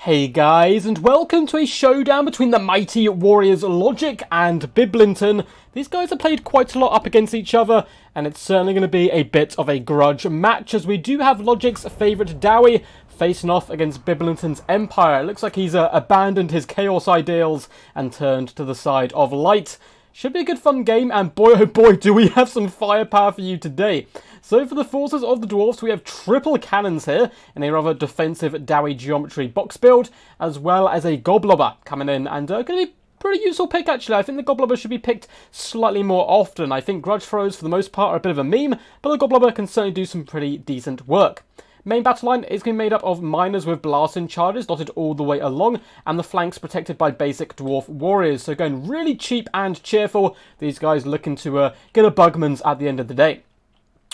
Hey guys, and welcome to a showdown between the mighty warriors Logic and Biblinton. These guys have played quite a lot up against each other, and it's certainly going to be a bit of a grudge match, as we do have Logic's favourite Dowie facing off against Biblinton's Empire. It looks like he's abandoned his chaos ideals and turned to the side of light. Should be a good fun game, and boy oh boy do we have some firepower for you today. So for the forces of the Dwarfs, we have triple cannons here in a rather defensive Dowie geometry box build, as well as a Goblobber coming in, and going to be pretty useful pick actually. I think the Goblobber should be picked slightly more often. I think Grudge Throws for the most part are a bit of a meme, but the Goblobber can certainly do some pretty decent work. Main battle line is going to be made up of miners with blasting charges dotted all the way along, and the flanks protected by basic dwarf warriors. So going really cheap and cheerful, these guys looking to get a Bugman's at the end of the day.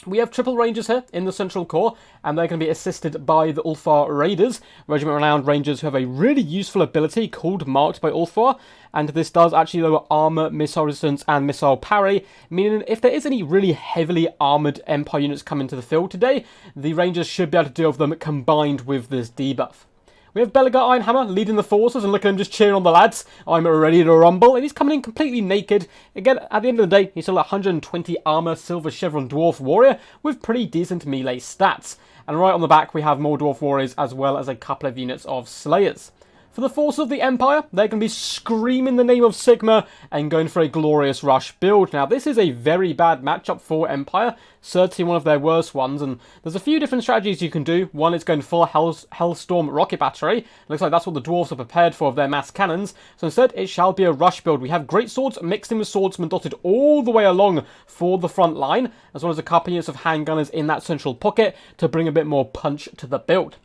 We have triple rangers here in the central core, and they're going to be assisted by the Ulfar Raiders, regiment-renowned rangers who have a really useful ability called Marked by Ulfar, and this does actually lower armor, missile resistance, and missile parry, meaning if there is any really heavily armored Empire units coming to the field today, the rangers should be able to deal with them combined with this debuff. We have Belagar Ironhammer leading the forces, and look at him just cheering on the lads. I'm ready to rumble, and he's coming in completely naked. Again, at the end of the day, he's still a 120 armor silver chevron dwarf warrior with pretty decent melee stats. And right on the back, we have more dwarf warriors as well as a couple of units of slayers. For the force of the Empire, they're going to be screaming the name of Sigma and going for a glorious rush build. Now, this is a very bad matchup for Empire, certainly one of their worst ones, and there's a few different strategies you can do. One is going full Hellstorm rocket battery. Looks like that's what the Dwarfs are prepared for of their mass cannons, so instead it shall be a rush build. We have great swords mixed in with swordsmen dotted all the way along for the front line, as well as a couple units of handgunners in that central pocket to bring a bit more punch to the build.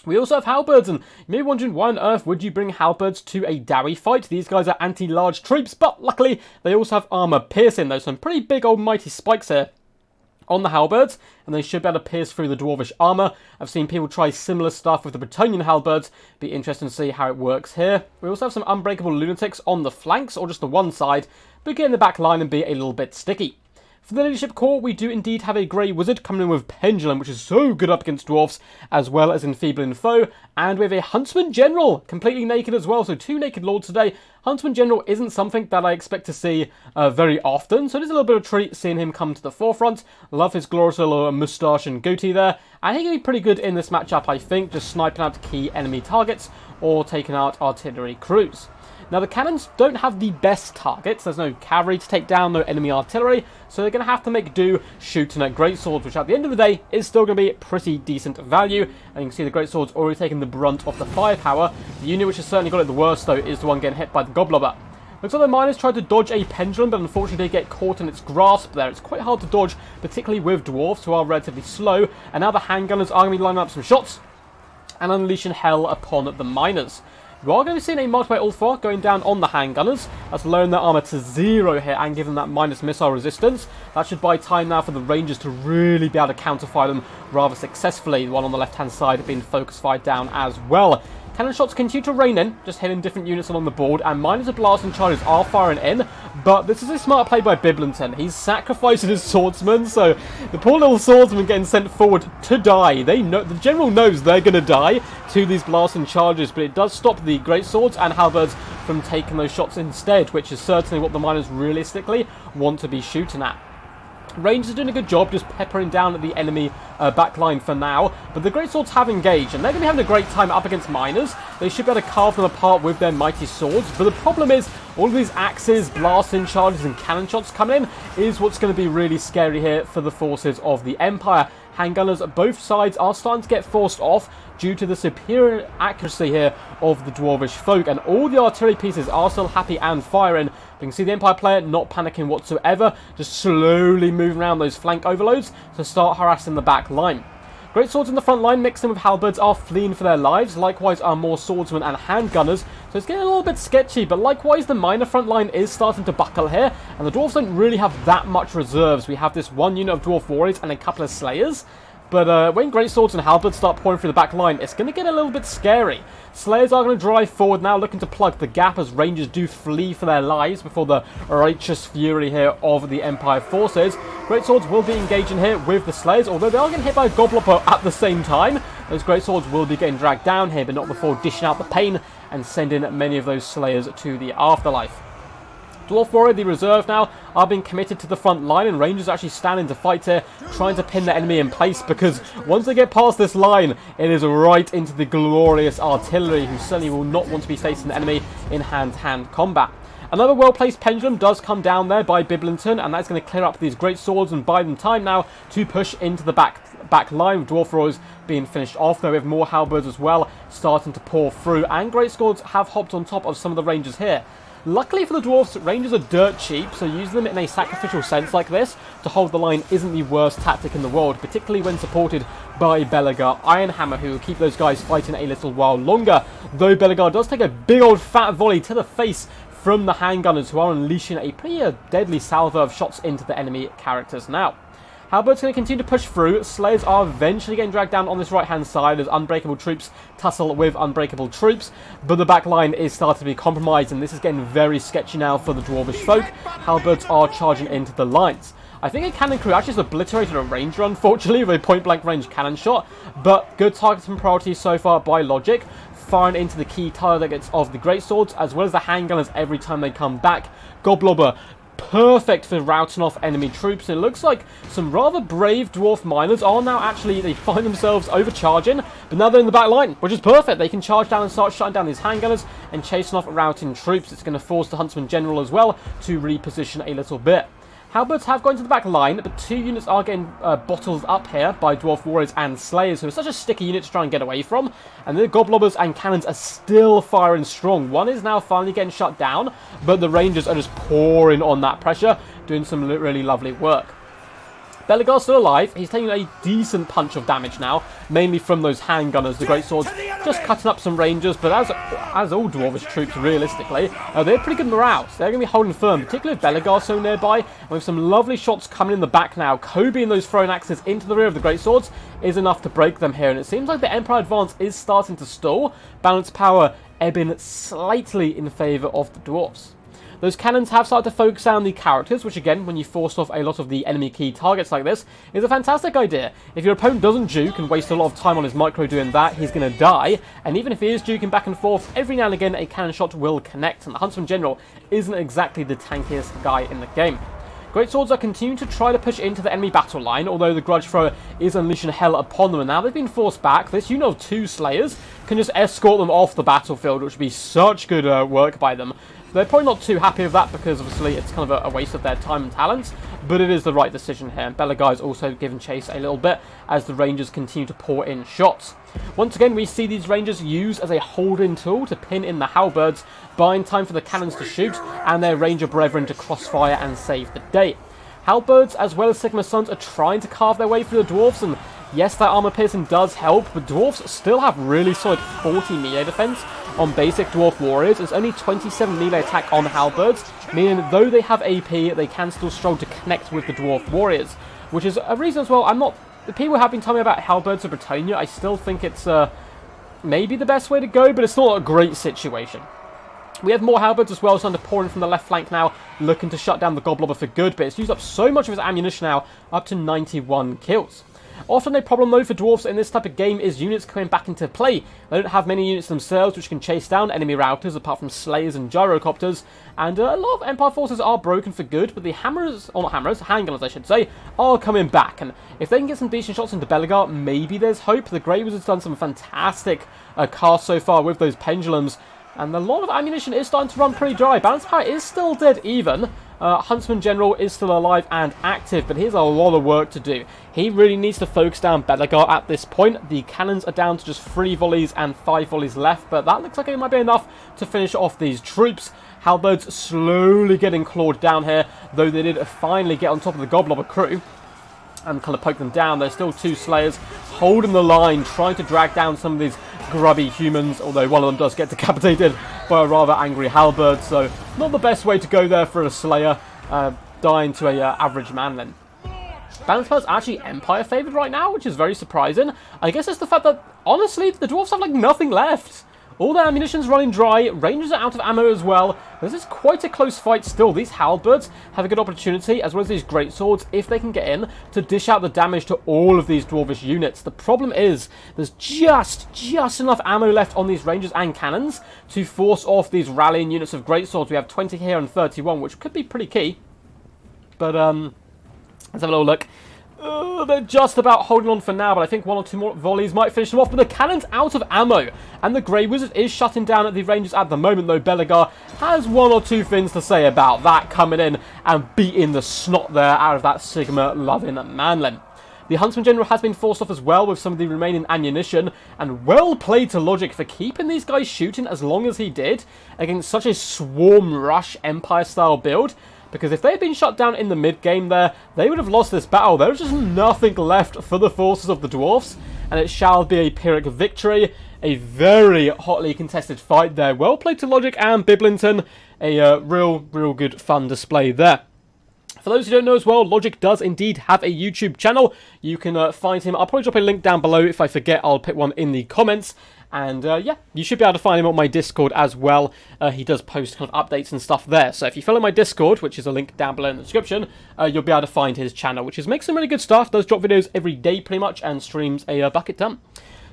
We also have halberds, and you may be wondering why on earth would you bring halberds to a Dowie fight? These guys are anti-large troops, but luckily they also have armor piercing. There's some pretty big old mighty spikes here on the halberds, and they should be able to pierce through the dwarvish armor. I've seen people try similar stuff with the Bretonnian halberds. Be interesting to see how it works here. We also have some unbreakable lunatics on the flanks, or just the one side, but get in the back line and be a little bit sticky. For the leadership core, we do indeed have a Grey Wizard coming in with Pendulum, which is so good up against Dwarfs, as well as Enfeebling Foe. And we have a Huntsman General, completely naked as well, so two naked lords today. Huntsman General isn't something that I expect to see very often, so it is a little bit of a treat seeing him come to the forefront. Love his glorious little moustache and goatee there. And he's going to be pretty good in this matchup, I think, just sniping out key enemy targets or taking out artillery crews. Now, the cannons don't have the best targets. There's no cavalry to take down, no enemy artillery, so they're going to have to make do shooting at greatswords, which at the end of the day is still going to be pretty decent value. And you can see the greatswords already taking the brunt of the firepower. The unit which has certainly got it the worst, though, is the one getting hit by the Goblobber. Looks like the miners tried to dodge a pendulum, but unfortunately they get caught in its grasp there. It's quite hard to dodge, particularly with dwarves, who are relatively slow. And now the handgunners are going to be lining up some shots and unleashing hell upon the miners. We are going to be seeing a Marked by Ulfar going down on the handgunners. That's lowering their armor to 0 here and giving them that minus missile resistance. That should buy time now for the Rangers to really be able to counterfire them rather successfully. The one on the left-hand side being focus fired down as well. Cannon shots continue to rain in, just hitting different units along the board, and miners of blasting charges are firing in, but this is a smart play by Biblinton. He's sacrificing his swordsman, so the poor little swordsman getting sent forward to die. They know, the general knows they're going to die to these blasting charges, but it does stop the greatswords and halberds from taking those shots instead, which is certainly what the miners realistically want to be shooting at. Rangers are doing a good job just peppering down at the enemy backline for now, but the greatswords have engaged, and they're going to be having a great time up against miners. They should be able to carve them apart with their mighty swords, but the problem is all of these axes, blasting charges, and cannon shots coming in is what's going to be really scary here for the forces of the Empire. Handgunners at both sides are starting to get forced off due to the superior accuracy here of the dwarvish folk, and all the artillery pieces are still happy and firing. You can see the Empire player not panicking whatsoever, just slowly moving around those flank overloads to start harassing the back line. Greatswords in the front line mixed in with halberds are fleeing for their lives, likewise are more swordsmen and handgunners, so it's getting a little bit sketchy, but likewise the miner front line is starting to buckle here, and the dwarves don't really have that much reserves. We have this one unit of dwarf warriors and a couple of slayers, but when greatswords and halberds start pouring through the back line, it's going to get a little bit scary. Slayers are going to drive forward now, looking to plug the gap as Rangers do flee for their lives before the righteous fury here of the Empire forces. Greatswords will be engaging here with the Slayers, although they are getting hit by a Goblobber at the same time. Those greatswords will be getting dragged down here, but not before dishing out the pain and sending many of those slayers to the afterlife. Dwarf Warrior, the reserve now, are being committed to the front line, and Rangers are actually standing to fight here, trying to pin the enemy in place, because once they get past this line, it is right into the glorious artillery, who certainly will not want to be facing the enemy in hand-to-hand combat. Another well-placed pendulum does come down there by Biblington, and that's going to clear up these great swords and buy them time now to push into the back line, with Dwarf Warriors being finished off. Though we have more halberds as well starting to pour through, and great swords have hopped on top of some of the Rangers here. Luckily for the Dwarfs, Rangers are dirt cheap, so using them in a sacrificial sense like this to hold the line isn't the worst tactic in the world, particularly when supported by Belegar Ironhammer, who will keep those guys fighting a little while longer. Though Belegar does take a big old fat volley to the face from the handgunners, who are unleashing a pretty deadly salvo of shots into the enemy characters now. Halberds going to continue to push through. Slayers are eventually getting dragged down on this right-hand side as unbreakable troops tussle with unbreakable troops. But the back line is starting to be compromised, and this is getting very sketchy now for the Dwarvish folk. Halberds are charging into the lines. I think a cannon crew actually just obliterated a ranger, unfortunately, with a point-blank range cannon shot. But good targeting priority so far by Logic, firing into the key targets of the greatswords, as well as the handgunners every time they come back. Goblobber, perfect for routing off enemy troops. It looks like some rather brave dwarf miners are now actually, they find themselves overcharging, but now they're in the back line, which is perfect. They can charge down and start shutting down these handgunners and chasing off routing troops. It's going to force the Huntsman General as well to reposition a little bit. Halberds have gone to the back line, but two units are getting bottled up here by Dwarf Warriors and Slayers, who are such a sticky unit to try and get away from. And the Goblobbers and Cannons are still firing strong. One is now finally getting shut down, but the Rangers are just pouring on that pressure, doing some really lovely work. Belegar's still alive. He's taking a decent punch of damage now, mainly from those handgunners, the great swords, just cutting up some rangers. But as all Dwarvish troops, realistically, they're pretty good morale. So they're going to be holding firm, particularly with Belegar so nearby. And with some lovely shots coming in the back now, Kobe and those thrown axes into the rear of the great swords is enough to break them here. And it seems like the Empire advance is starting to stall. Balance power ebbing slightly in favour of the Dwarfs. Those cannons have started to focus on the characters, which again, when you force off a lot of the enemy key targets like this, is a fantastic idea. If your opponent doesn't juke and waste a lot of time on his micro doing that, he's going to die. And even if he is juking back and forth, every now and again a cannon shot will connect. And the Huntsman General isn't exactly the tankiest guy in the game. Great swords are continuing to try to push into the enemy battle line, although the Grudge Thrower is unleashing hell upon them. And now they've been forced back. This unit of two Slayers can just escort them off the battlefield, which would be such good work by them. They're probably not too happy with that, because obviously it's kind of a waste of their time and talents, but it is the right decision here. And Belegar is also giving chase a little bit as the Rangers continue to pour in shots. Once again, we see these Rangers use as a holding tool to pin in the halberds, buying time for the cannons to shoot and their Ranger brethren to crossfire and save the day. Halberds as well as Sigma Sons are trying to carve their way through the Dwarfs, and yes, that armor piercing does help, but Dwarfs still have really solid 40 melee defense on basic Dwarf Warriors. There's only 27 melee attack on Halberds, meaning though they have AP, they can still struggle to connect with the Dwarf Warriors, which is a reason as well. The people have been telling me about Halberds of Britannia. I still think it's maybe the best way to go, but it's not a great situation. We have more halberds as well, starting to pour in from the left flank now, looking to shut down the Goblobber for good, but it's used up so much of his ammunition now, up to 91 kills. Often a problem though for Dwarfs in this type of game is units coming back into play. They don't have many units themselves which can chase down enemy routers apart from Slayers and Gyrocopters, and a lot of Empire forces are broken for good, but the hammers, or not hammers, handgunners I should say, are coming back, and if they can get some decent shots into Belegar, maybe there's hope. The Grey Wizard's done some fantastic casts so far with those pendulums, and a lot of ammunition is starting to run pretty dry. Balance power is still dead even. Huntsman General is still alive and active, but he has a lot of work to do. He really needs to focus down Belegar at this point. The cannons are down to just 3 volleys and 5 volleys left, but that looks like it might be enough to finish off these troops. Halberds slowly getting clawed down here, though they did finally get on top of the Goblobber crew and kind of poke them down. There's still 2 Slayers holding the line, trying to drag down some of these grubby humans, although one of them does get decapitated by a rather angry halberd, so not the best way to go there for a Slayer, dying to a average man then. Balance power is actually Empire favoured right now, which is very surprising. I guess it's the fact that, honestly, the Dwarfs have like nothing left. All their ammunition's running dry, Rangers are out of ammo as well. This is quite a close fight still. These halberds have a good opportunity, as well as these greatswords, if they can get in, to dish out the damage to all of these dwarvish units. The problem is, there's just enough ammo left on these Rangers and cannons to force off these rallying units of greatswords. We have 20 here and 31, which could be pretty key. But, let's have a little look. They're just about holding on for now, but I think one or two more volleys might finish them off. But the cannon's out of ammo, and the Grey Wizard is shutting down at the Rangers at the moment, though Belegar has one or two things to say about that, coming in and beating the snot there out of that Sigma-loving Manlin. The Huntsman General has been forced off as well with some of the remaining ammunition, and well played to Logic for keeping these guys shooting as long as he did against such a swarm rush Empire-style build. Because if they had been shut down in the mid-game there, they would have lost this battle. There was just nothing left for the forces of the Dwarfs, and it shall be a Pyrrhic victory. A very hotly contested fight there. Well played to Logic and Biblington. A real good fun display there. For those who don't know as well, Logic does indeed have a YouTube channel. You can find him. I'll probably drop a link down below. If I forget, I'll put one in the comments. And yeah, you should be able to find him on my Discord as well. He does post kind of updates and stuff there. So if you follow my Discord, which is a link down below in the description, you'll be able to find his channel, which makes some really good stuff. Does drop videos every day pretty much and streams a bucket ton.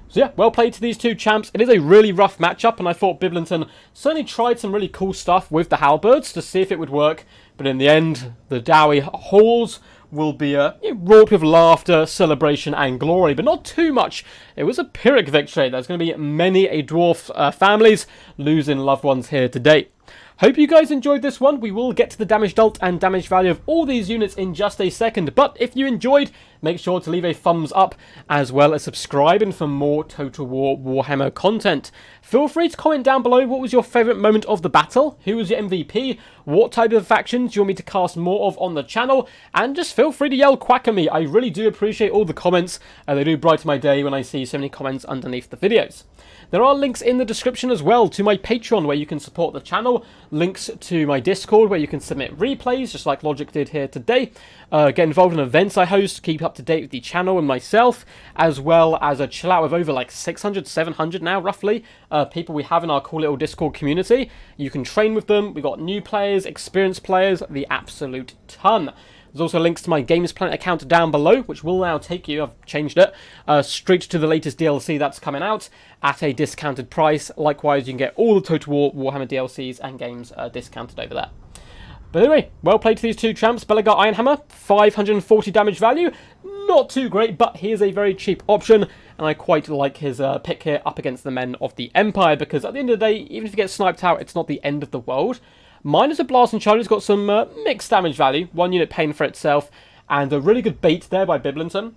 So yeah, well played to these two champs. It is a really rough matchup, and I thought Biblington certainly tried some really cool stuff with the halberds to see if it would work. But in the end, the Dowie halls will be wrought with laughter, celebration, and glory, but not too much. It was a Pyrrhic victory. There's going to be many a dwarf families losing loved ones here today. Hope you guys enjoyed this one. We will get to the damage dealt and damage value of all these units in just a second. But if you enjoyed, make sure to leave a thumbs up as well as subscribing for more Total War Warhammer content. Feel free to comment down below what was your favourite moment of the battle, who was your MVP, what type of factions you want me to cast more of on the channel, and just feel free to yell quack at me. I really do appreciate all the comments. They do brighten my day when I see so many comments underneath the videos. There are links in the description as well to my Patreon where you can support the channel, links to my Discord where you can submit replays just like Logic did here today, get involved in events I host, keep up to date with the channel and myself, as well as a chill out with over like 600, 700 now roughly people we have in our cool little Discord community. You can train with them. We've got new players, experienced players, the absolute ton. There's also links to my Games Planet account down below, which will now take you, I've changed it, straight to the latest DLC that's coming out at a discounted price. Likewise, you can get all the Total War Warhammer DLCs and games discounted over there. But anyway, well played to these two champs. Belegar Ironhammer, 540 damage value. Not too great, but he is a very cheap option, and I quite like his pick here up against the men of the Empire, because at the end of the day, even if you get sniped out, it's not the end of the world. Minus a Blast and Charge has got some mixed damage value, 1 unit paying for itself, and a really good bait there by Biblington.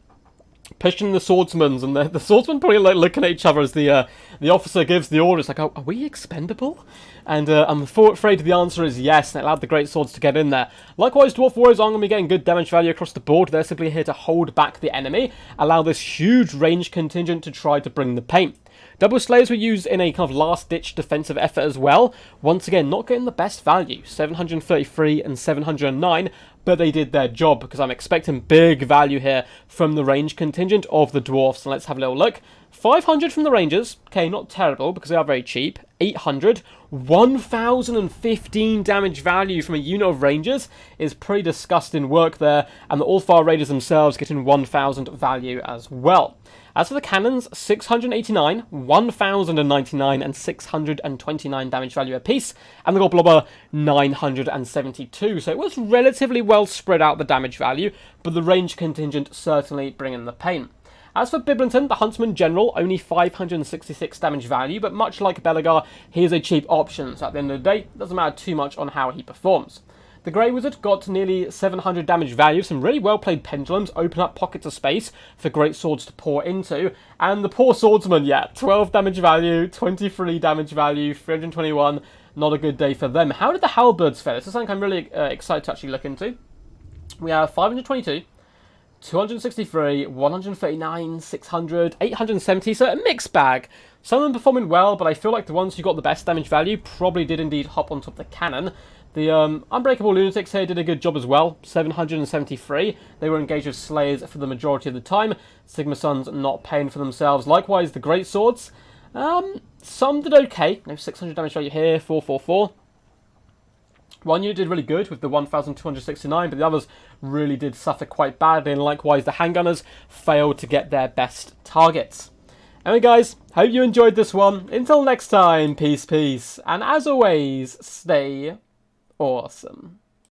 Pushing the swordsmen, and the swordsmen probably like looking at each other as the officer gives the order. It's like, oh, are we expendable? And I'm afraid the answer is yes, and it allowed the great swords to get in there. Likewise, Dwarf Warriors aren't going to be getting good damage value across the board. They're simply here to hold back the enemy, allow this huge range contingent to try to bring the pain. Double Slayers were used in a kind of last-ditch defensive effort as well. Once again, not getting the best value, 733 and 709, but they did their job, because I'm expecting big value here from the range contingent of the Dwarfs. And let's have a little look. 500 from the Rangers, okay, not terrible, because they are very cheap. 800, 1015 damage value from a unit of Rangers is pretty disgusting work there, and the All-Far Raiders themselves getting 1000 value as well. As for the cannons, 689, 1099, and 629 damage value apiece, and the Gobblobber 972. So it was relatively well spread out, the damage value, but the range contingent certainly bringing the pain. As for Biblington, the Huntsman General, only 566 damage value, but much like Belegar, he is a cheap option, so at the end of the day, it doesn't matter too much on how he performs. The Grey Wizard got nearly 700 damage value. Some really well-played pendulums open up pockets of space for great swords to pour into. And the poor swordsman, yeah, 12 damage value, 23 damage value, 321. Not a good day for them. How did the halberds fare? This is something I'm really excited to actually look into. We have 522, 263, 139, 600, 870, so a mixed bag. Some of them performing well, but I feel like the ones who got the best damage value probably did indeed hop on top of the cannon. The Unbreakable Lunatics here did a good job as well, 773. They were engaged with Slayers for the majority of the time. Sigma Sons not paying for themselves. Likewise, the Great Swords, Some did okay. No 600 damage value here, 444. One unit did really good with the 1,269, but the others really did suffer quite badly, and likewise the handgunners failed to get their best targets. Anyway guys, hope you enjoyed this one. Until next time, peace, peace, and as always, stay awesome.